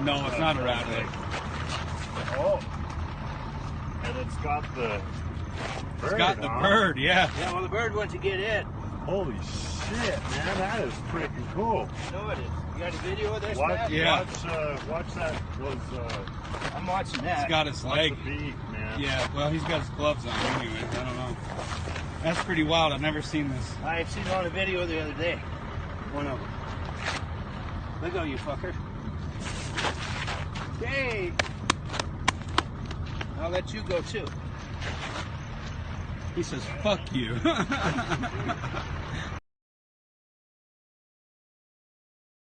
No, it's not a rattlesnake. Oh. And it's got the bird, It's got the bird, yeah. Yeah, well, the bird wants to get in. Holy shit, man. That is freaking cool. I know it is. You got a video of this, Watch, Matt? Yeah. watch that. I'm watching that. He's got his leg. The beak, man. Yeah, well, he's got his gloves on anyway. I don't know. That's pretty wild. I've never seen this. I seen it on a video the other day. One of them. Look at you, fucker. Hey! I'll let you go too. He says, fuck you.